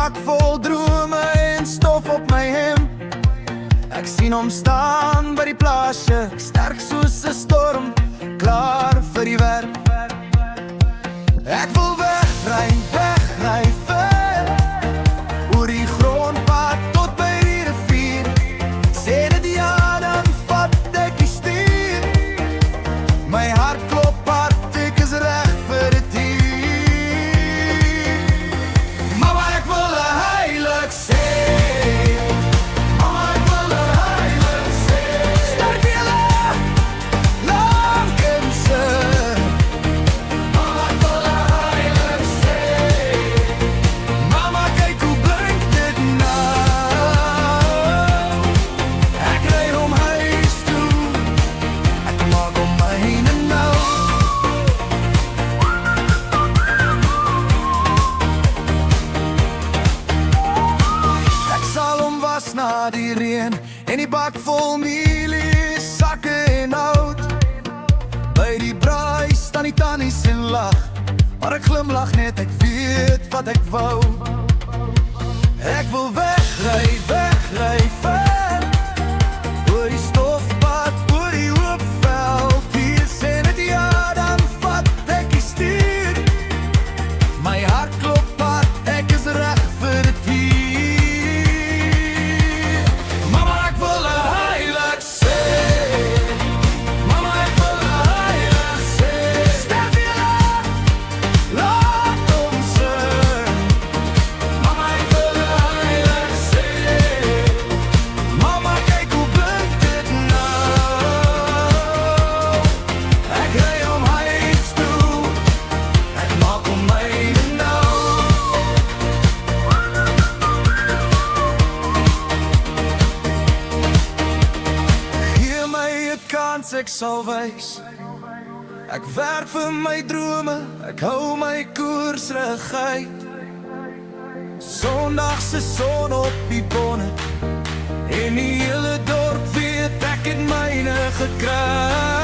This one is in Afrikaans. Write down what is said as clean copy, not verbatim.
bak vol drome en stof op my hem. Ek sien hom staan by die plaasje, sterk soos 'n storm, klaar vir die werk. Ek wil wegry ver, oor die grondpad tot by die rivier. Sê dit ja, dan vat ek die stuur. My hart klop hard, ek is reg vir dit hier. Mama, ek wil 'n heilig sê. Mama, ek wil 'n heilig sê. Sterk vir julle, Lankense. Mama, ek wil 'n heilig sê. Mama, kyk hoe blink dit nou. Ek ry hom huis toe, ek maak hom myne nou. Ek sal hom was na die reën en die bak vol mielie, sakke en hout. By die braai staan die tannies en lag, maar ek glimlag net, ek weet wat ek wou. Ek wil wegry ver, oor die stofpad, oor die oop veld. Hier sê dit ja, dan vat ek die stuur. My hart klop hard, ek is reg vir dit hier. Mama, ek wil 'n heilig sê. Mama, ek wil 'n heilig sê. Sterk vir julle, Lankense. Mama, ek wil 'n heilig sê. Mama, kyk hoe blink dit nou. Ek ry hom huis toe, ek maak hom myne nou. Gee my 'n kans, ek sal wys. Ek werk vir my drome, ek hou my koers reguit. Sondag se son op die bonnet en die hele dorp weet ek het myne gekry.